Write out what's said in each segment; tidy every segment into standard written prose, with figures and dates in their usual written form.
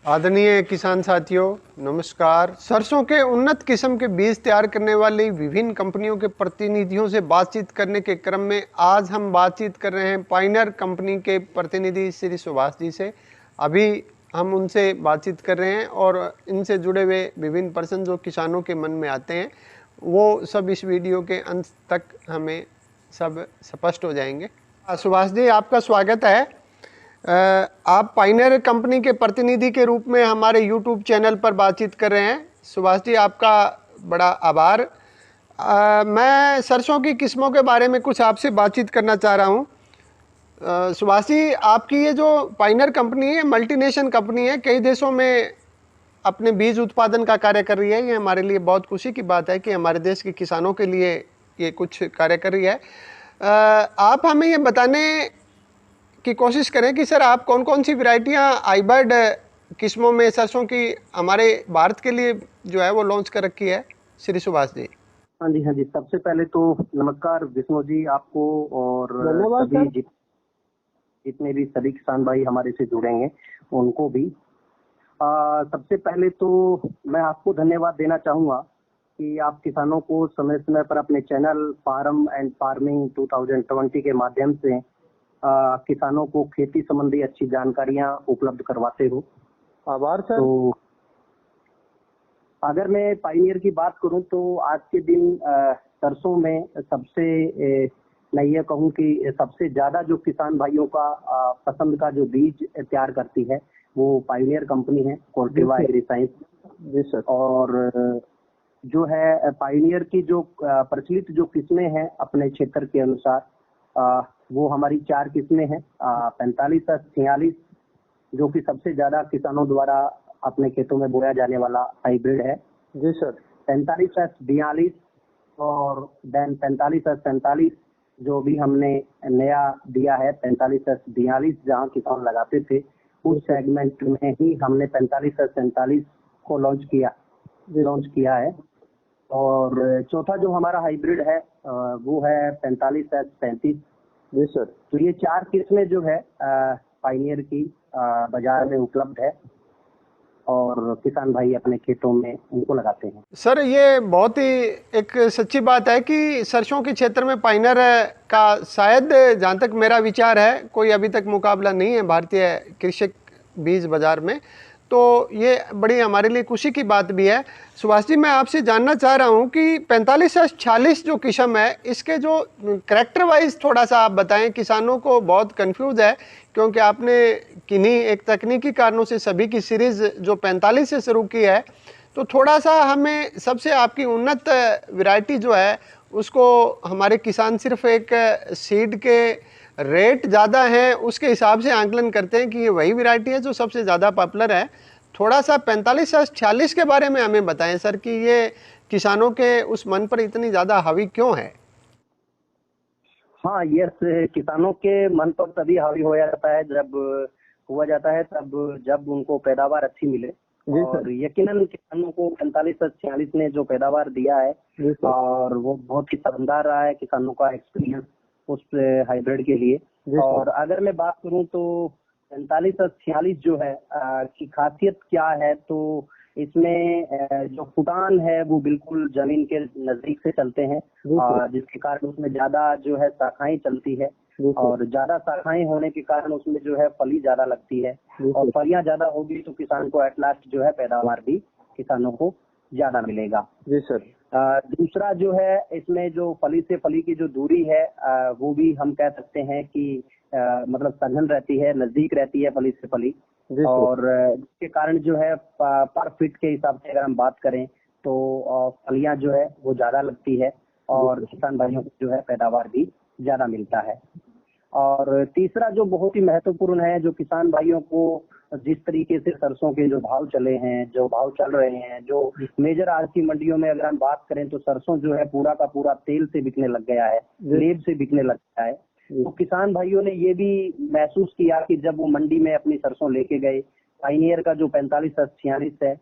आदरणीय किसान साथियों, नमस्कार। सरसों के उन्नत किस्म के बीज तैयार करने वाली विभिन्न कंपनियों के प्रतिनिधियों से बातचीत करने के क्रम में आज हम बातचीत कर रहे हैं पायनियर कंपनी के प्रतिनिधि श्री सुभाष जी से। अभी हम उनसे बातचीत कर रहे हैं और इनसे जुड़े हुए विभिन्न प्रश्न जो किसानों के मन में आते हैं वो सब इस वीडियो के अंत तक हमें सब स्पष्ट हो जाएंगे। सुभाष जी, आपका स्वागत है। आप पायनियर कंपनी के प्रतिनिधि के रूप में हमारे YouTube चैनल पर बातचीत कर रहे हैं। सुभाष जी, आपका बड़ा आभार। मैं सरसों की किस्मों के बारे में कुछ आपसे बातचीत करना चाह रहा हूँ। सुभाष जी, आपकी ये जो पायनियर कंपनी है मल्टीनेशनल कंपनी है, कई देशों में अपने बीज उत्पादन का कार्य कर रही है। ये हमारे लिए बहुत खुशी की बात है कि हमारे देश के किसानों के लिए ये कुछ कार्य कर रही है। आप हमें ये बताने की कोशिश करें कि सर आप कौन कौन सी वैरायटियां हाइब्रिड किस्मों में सरसों की हमारे भारत के लिए जो है वो लॉन्च कर रखी है, श्री सुभाष जी। हाँ जी, हाँ जी। सबसे पहले तो नमस्कार विष्णु जी, आपको और सभी जितने भी सभी किसान भाई हमारे से जुड़ेंगे उनको भी। सबसे पहले तो मैं आपको धन्यवाद देना चाहूंगा कि आप किसानों को समय समय पर अपने चैनल फार्म एंड फार्मिंग 2020 के माध्यम से किसानों को खेती संबंधी अच्छी जानकारियां उपलब्ध करवाते हो। आभार सर। तो अगर मैं पायनियर की बात करूं तो आज के दिन सरसों में सबसे मैं ये कहूं कि सबसे ज्यादा जो किसान भाइयों का पसंद का जो बीज तैयार करती है वो पायनियर कंपनी है, कोर्टेवा एग्री साइंस। जी सर। और जो है पायनियर की जो प्रचलित जो किस्में हैं अपने क्षेत्र के अनुसार वो हमारी 4 किस्में हैं। 4546 जो कि सबसे ज्यादा किसानों द्वारा अपने खेतों में बोया जाने वाला हाइब्रिड है। जी सर। 4542 और देन 4545 जो भी हमने नया दिया है 4542 जहाँ किसान लगाते थे उस सेगमेंट में ही हमने 4547 को लॉन्च किया है। और चौथा जो हमारा हाइब्रिड है वो है 4535। जी सर। तो ये 4 किस्में जो है पायनियर की बाजार में उपलब्ध है और किसान भाई अपने खेतों में उनको लगाते हैं। सर, ये बहुत ही एक सच्ची बात है कि सरसों के क्षेत्र में पायनियर का शायद जहाँ तक मेरा विचार है कोई अभी तक मुकाबला नहीं है भारतीय कृषि बीज बाजार में। तो ये बड़ी हमारे लिए खुशी की बात भी है। सुभाष जी, मैं आपसे जानना चाह रहा हूँ कि 4546 जो किस्म है इसके जो करैक्टर वाइज थोड़ा सा आप बताएं, किसानों को बहुत कंफ्यूज है क्योंकि आपने किन्हीं एक तकनीकी कारणों से सभी की सीरीज जो 45 से शुरू की है। तो थोड़ा सा हमें सबसे आपकी उन्नत वैरायटी जो है उसको हमारे किसान सिर्फ एक सीड के रेट ज़्यादा हैं उसके हिसाब से आंकलन करते हैं कि ये वही वैरायटी है जो सबसे ज़्यादा पॉपुलर है। थोड़ा सा 4546 के बारे में हमें बताएं सर कि ये किसानों के उस मन पर इतनी ज़्यादा हावी क्यों है। हाँ, यस, किसानों के मन पर तभी हावी हो जाता है तब जब उनको पैदावार अच्छी मिले। और यकीनन किसानों को 4546 ने जो पैदावार दिया है और वो बहुत ही शानदार रहा है किसानों का एक्सपीरियंस उस हाइब्रिड के लिए। और अगर मैं बात करूं तो 4546 जो है की खासियत क्या है, तो इसमें जो फुटान है वो बिल्कुल जमीन के नजदीक से चलते हैं जिसके कारण उसमें ज्यादा जो है शाखाएं चलती है और ज्यादा शाखाएं होने के कारण उसमें जो है फली ज्यादा लगती है और फलियां ज्यादा होगी तो किसान को एट लास्ट जो है पैदावार भी किसानों को ज्यादा मिलेगा। जी सर। दूसरा जो है इसमें जो फली से फली की जो दूरी है वो भी हम कह सकते हैं कि मतलब सघन रहती है, नजदीक रहती है फली से फली। और इसके कारण जो है पर फीट के हिसाब से अगर हम बात करें तो फलियां जो है वो ज्यादा लगती है और किसान भाइयों को जो है पैदावार भी ज्यादा मिलता है। और तीसरा जो बहुत ही महत्वपूर्ण है, जो किसान भाइयों को जिस तरीके से सरसों के जो भाव चले हैं, जो भाव चल रहे हैं, जो मेजर आज की मंडियों में अगर हम बात करें तो सरसों जो है पूरा का पूरा तेल से बिकने लग गया है, लेब से बिकने लग गया है। तो किसान भाइयों ने ये भी महसूस किया कि जब वो मंडी में अपनी सरसों लेके गए, पायनियर का जो 4546 है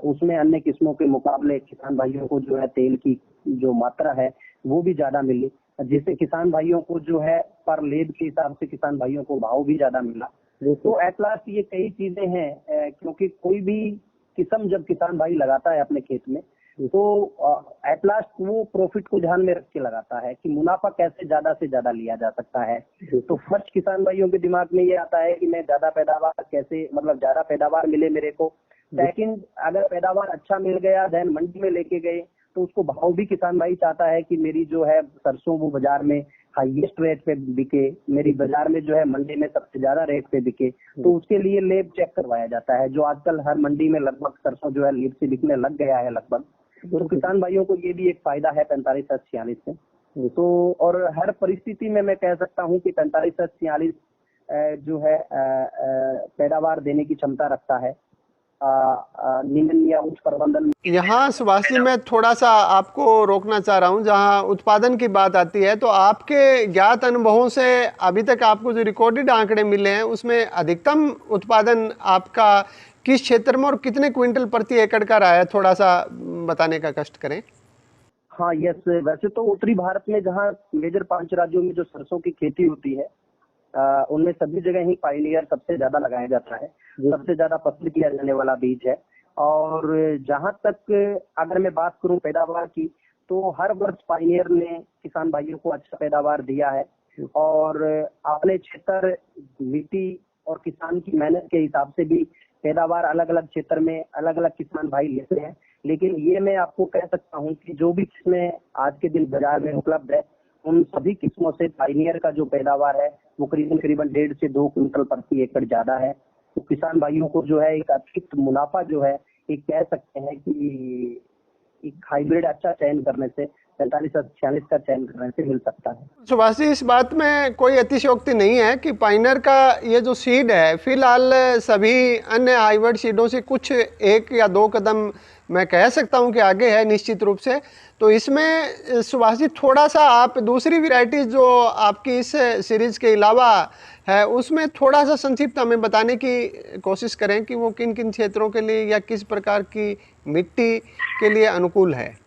उसमें अन्य किस्मों के मुकाबले किसान भाइयों को जो है तेल की जो मात्रा है वो भी ज्यादा मिली, जिससे किसान भाइयों को जो है पर लेब के हिसाब से किसान भाइयों को भाव भी ज्यादा मिला। तो एट लास्ट ये कई चीजें हैं, क्योंकि कोई भी किस्म जब किसान भाई लगाता है अपने खेत में, तो एट लास्ट वो प्रॉफिट को ध्यान में रख के लगाता है कि मुनाफा कैसे ज्यादा से ज्यादा लिया जा सकता है। तो फर्स्ट किसान भाइयों के दिमाग में ये आता है कि मैं ज्यादा पैदावार कैसे, मतलब ज्यादा पैदावार मिले मेरे को। सेकंड, अगर पैदावार अच्छा मिल गया देन मंडी में लेके गए तो उसको भाव भी किसान भाई चाहता है कि मेरी जो है सरसों वो बाजार में हाईएस्ट रेट पे बिके, मेरी बाजार में जो है मंडी में सबसे ज्यादा रेट पे बिके। तो उसके लिए लेब चेक करवाया जाता है, जो आजकल हर मंडी में लगभग सरसों जो है लेब से बिकने लग गया है लगभग। तो किसान भाइयों को ये भी एक फायदा है 4546 से। तो और हर परिस्थिति में मैं कह सकता हूँ कि 4546 जो है पैदावार देने की क्षमता रखता है निम्न या उच्च प्रबंधन। यहाँ सुभाष जी मैं थोड़ा सा आपको रोकना चाह रहा हूँ। जहाँ उत्पादन की बात आती है तो आपके ज्ञात अनुभवों से अभी तक आपको जो रिकॉर्डेड आंकड़े मिले हैं उसमें अधिकतम उत्पादन आपका किस क्षेत्र में और कितने क्विंटल प्रति एकड़ का रहा है, थोड़ा सा बताने का कष्ट करें। हाँ यस, वैसे तो उत्तरी भारत में जहाँ मेजर 5 राज्यों में जो सरसों की खेती होती है उनमें सभी जगह ही पायनियर सबसे ज्यादा लगाया जाता है, सबसे ज्यादा पसंद किया जाने वाला बीज है। और जहां तक अगर मैं बात करूं पैदावार की, तो हर वर्ष पायनियर ने किसान भाइयों को अच्छा पैदावार दिया है। और अपने क्षेत्र, मिट्टी और किसान की मेहनत के हिसाब से भी पैदावार अलग अलग क्षेत्र में अलग अलग किसान भाई लेते हैं। लेकिन ये मैं आपको कह सकता हूँ कि जो भी किस्में आज के दिन बाजार में उपलब्ध है उन सभी किस्मों से पायनियर का जो पैदावार है वो करीबन 1.5 से 2 क्विंटल प्रति एकड़ ज्यादा है। तो किसान भाइयों को जो है एक अतिरिक्त मुनाफा जो है एक कह सकते हैं कि एक हाइब्रिड अच्छा चयन करने से 4546 का चयन करने से मिल सकता है। सुभाष जी इस बात में कोई अतिशयोक्ति नहीं है कि पायनियर का ये जो सीड है फिलहाल सभी अन्य हाइब्रिड सीडों से कुछ 1 या 2 कदम मैं कह सकता हूं कि आगे है निश्चित रूप से। तो इसमें सुभाष जी थोड़ा सा आप दूसरी वैरायटी जो आपकी इस सीरीज के अलावा है उसमें थोड़ा सा संक्षिप्त हमें बताने की कोशिश करें कि वो किन किन क्षेत्रों के लिए या किस प्रकार की मिट्टी के लिए अनुकूल है।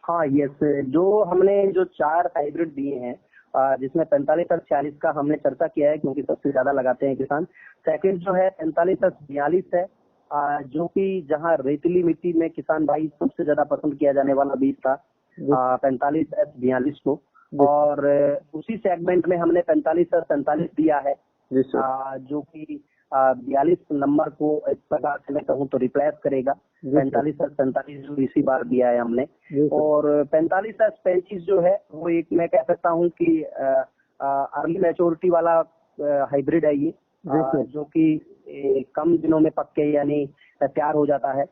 हाँ यस, जो हमने जो 4 हाइब्रिड दिए हैं जिसमें 4546 का हमने चर्चा किया है क्योंकि सबसे ज्यादा लगाते हैं किसान। सेकंड जो है 4542 है जो कि जहाँ रेतीली मिट्टी में किसान भाई सबसे ज्यादा पसंद किया जाने वाला बीज था 45S42 को। और उसी सेगमेंट में हमने 45S47 दिया है जो कि 42 नंबर को इस प्रकार से मैं कहूँ तो रिप्लेस करेगा। 45S47 जो इसी बार दिया है हमने। और 45S35 जो है वो एक मैं कह सकता हूँ कि अर्ली मैच्योरिटी वाला हाइब्रिड है ये जो कि कम दिनों में पक के यानी तैयार हो जाता है।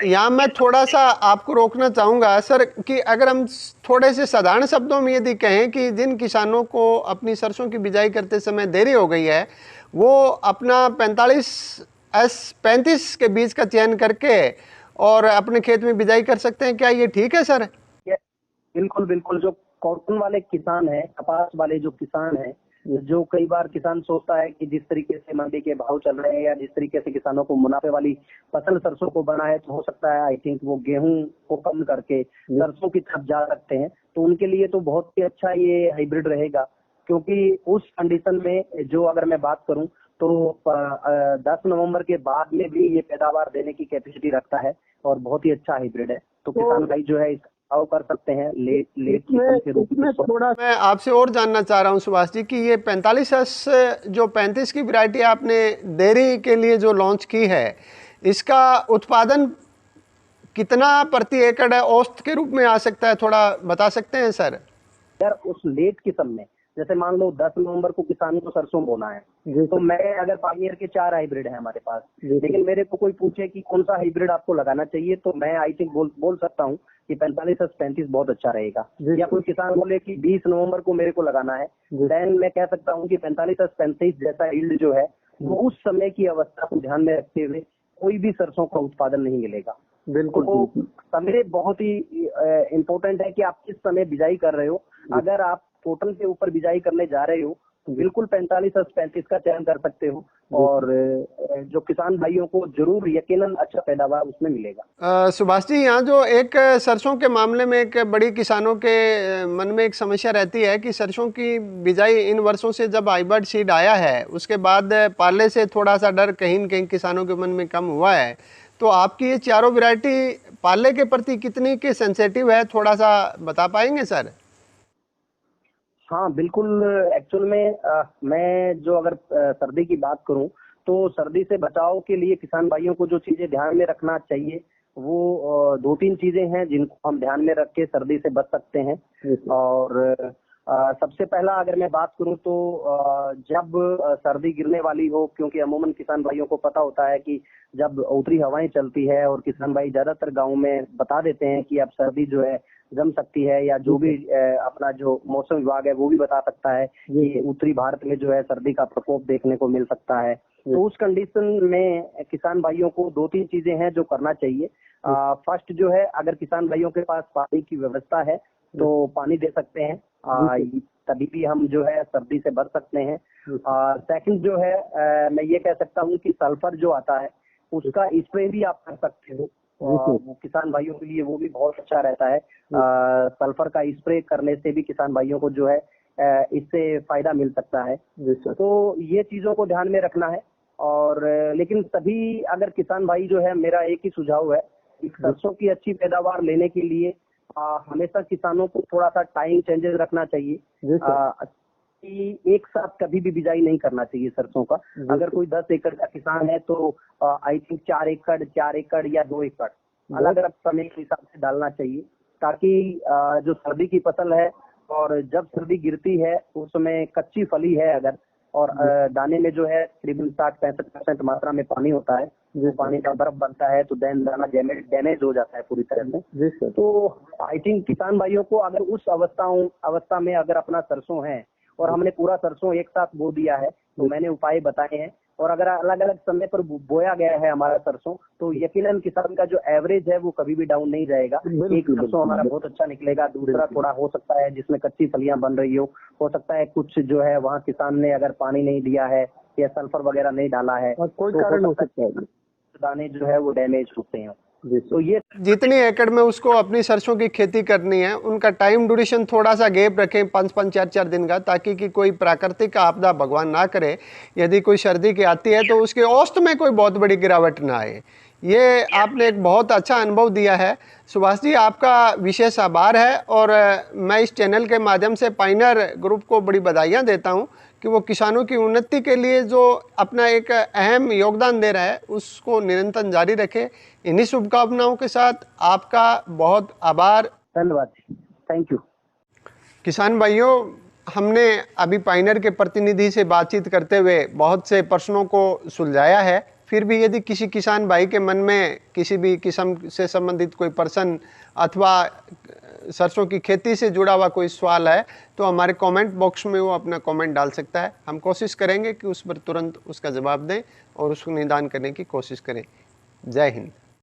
यहाँ मैं थोड़ा सा आपको रोकना चाहूँगा सर कि अगर हम थोड़े से साधारण शब्दों में यदि कहें कि जिन किसानों को अपनी सरसों की बिजाई करते समय देरी हो गई है वो अपना 45S35 के बीज का चयन करके और अपने खेत में बिजाई कर सकते हैं, क्या ये ठीक है सर? बिल्कुल बिल्कुल, जो कॉटन वाले किसान है, कपास वाले जो किसान है, जो कई बार किसान सोचता है कि जिस तरीके से मंडी के भाव चल रहे हैं या जिस तरीके से किसानों को मुनाफे वाली फसल सरसों को बना है तो हो सकता है आई थिंक वो गेहूं को कम करके सरसों की तरफ जा सकते हैं। तो उनके लिए तो बहुत ही अच्छा ये हाइब्रिड रहेगा क्योंकि उस कंडीशन में जो अगर मैं बात करूं तो 10 नवंबर के बाद में भी ये पैदावार देने की कैपेसिटी रखता है और बहुत ही अच्छा हाइब्रिड है। तो किसान भाई जो है कर सकते हैं लेट के रूप में। थोड़ा मैं आपसे और जानना चाह रहा हूं सुभाष जी कि ये 45S जो 35 की वैरायटी आपने डेयरी के लिए जो लॉन्च की है इसका उत्पादन कितना प्रति एकड़ है औसत के रूप में आ सकता है, थोड़ा बता सकते हैं सर? यार उस लेट किस्म में जैसे मान लो 10 नवंबर को किसान को सरसों बोना है तो मैं अगर पायनियर के 4 हाइब्रिड है हमारे पास, लेकिन मेरे को कोई पूछे कि कौन सा हाइब्रिड आपको लगाना चाहिए तो मैं आई थिंक बोल सकता हूँ कि 45S35 बहुत अच्छा रहेगा। या कोई किसान बोले कि 20 नवंबर को मेरे को लगाना है देन मैं कह सकता हूँ कि 45S35 जैसा यील्ड जो है वो उस समय की अवस्था को ध्यान में रखते हुए कोई भी सरसों का उत्पादन नहीं मिलेगा। बिल्कुल तो समय बहुत ही इम्पोर्टेंट है कि आप किस समय बिजाई कर रहे हो। अगर आप टोटल के ऊपर बिजाई करने जा रहे हो तो बिल्कुल 45S35 का चयन कर सकते हो और जो किसान भाइयों को जरूर यकीनन अच्छा पैदावार उसमें मिलेगा। सुभाष जी, यहाँ जो एक सरसों के मामले में एक बड़ी किसानों के मन में एक समस्या रहती है कि सरसों की बिजाई इन वर्षों से जब हाइब्रिड सीड आया है उसके बाद पाले से थोड़ा सा डर कहीं न कहीं किसानों के मन में कम हुआ है। तो आपकी ये चारों वैरायटी पाले के प्रति कितनी की सेंसिटिव है, थोड़ा सा बता पाएंगे सर? हाँ बिल्कुल। एक्चुअल में मैं जो अगर सर्दी की बात करूं तो सर्दी से बचाव के लिए किसान भाइयों को जो चीजें ध्यान में रखना चाहिए वो दो तीन चीजें हैं जिनको हम ध्यान में रख के सर्दी से बच सकते हैं। और सबसे पहला अगर मैं बात करूं तो जब सर्दी गिरने वाली हो, क्योंकि अमूमन किसान भाइयों को पता होता है कि जब उत्तरी हवाएं चलती है और किसान भाई ज्यादातर गाँव में बता देते हैं कि अब सर्दी जो है जम सकती है, या जो भी अपना जो मौसम विभाग है वो भी बता सकता है कि उत्तरी भारत में जो है सर्दी का प्रकोप देखने को मिल सकता है। तो उस कंडीशन में किसान भाइयों को दो तीन चीजें हैं जो करना चाहिए। फर्स्ट जो है, अगर किसान भाइयों के पास पानी की व्यवस्था है तो पानी दे सकते हैं, तभी भी हम जो है सर्दी से बच सकते हैं। सेकंड जो है, मैं ये कह सकता हूँ कि सल्फर जो आता है उसका स्प्रे भी आप कर सकते हो। वो किसान भाइयों के लिए वो भी बहुत अच्छा रहता है। सल्फर का स्प्रे करने से भी किसान भाइयों को जो है इससे फायदा मिल सकता है। तो ये चीजों को ध्यान में रखना है। और लेकिन सभी अगर किसान भाई जो है, मेरा एक ही सुझाव है कि सरसों की अच्छी पैदावार लेने के लिए हमेशा किसानों को थोड़ा सा टाइम चेंजेस रखना चाहिए। कि एक साथ कभी भी बिजाई नहीं करना चाहिए सरसों का। अगर कोई 10 एकड़ का किसान है तो आई थिंक 4 एकड़ या 2 एकड़ अलग अलग समय के हिसाब से डालना चाहिए, ताकि जो सर्दी की फसल है और जब सर्दी गिरती है उस समय कच्ची फली है अगर, और दाने में जो है करीबन 60-65% मात्रा में पानी होता है, जो पानी का बर्फ बनता है तो दाना डैमेज हो जाता है पूरी तरह से। तो आई थिंक किसान भाइयों को अगर उस अवस्था में अगर अपना सरसों है और हमने पूरा सरसों एक साथ बो दिया है तो मैंने उपाय बताए हैं, और अगर अलग अलग समय पर बोया गया है हमारा सरसों तो यकीनन किसान का जो एवरेज है वो कभी भी डाउन नहीं जाएगा। एक सरसों हमारा बहुत अच्छा निकलेगा, दूसरा थोड़ा हो सकता है जिसमें कच्ची फलियां बन रही हो सकता है कुछ जो है वहाँ किसान ने अगर पानी नहीं दिया है या सल्फर वगैरह नहीं डाला है, कोई कारण हो सकता है दाने जो है वो डैमेज होते हैं। तो ये जितनी एकड़ में उसको अपनी सरसों की खेती करनी है उनका टाइम ड्यूरेशन थोड़ा सा गैप रखें, 5-5, 4-4 दिन का, ताकि कि कोई प्राकृतिक आपदा भगवान ना करे, यदि कोई सर्दी की आती है तो उसके औसत में कोई बहुत बड़ी गिरावट ना आए। ये आपने एक बहुत अच्छा अनुभव दिया है सुभाष जी, आपका विशेष आभार है। और मैं इस चैनल के माध्यम से पायनियर ग्रुप को बड़ी बधाइयाँ देता हूँ कि वो किसानों की उन्नति के लिए जो अपना एक अहम योगदान दे रहा है उसको निरंतर जारी रखे। इन्हीं शुभकामनाओं के साथ आपका बहुत आभार, धन्यवाद, थैंक यू। किसान भाइयों, हमने अभी पायनियर के प्रतिनिधि से बातचीत करते हुए बहुत से प्रश्नों को सुलझाया है। फिर भी यदि किसी किसान भाई के मन में किसी भी किस्म से संबंधित कोई प्रश्न अथवा सरसों की खेती से जुड़ा हुआ कोई सवाल है तो हमारे कमेंट बॉक्स में वो अपना कमेंट डाल सकता है। हम कोशिश करेंगे कि उस पर तुरंत उसका जवाब दें और उसको निदान करने की कोशिश करें। जय हिंद।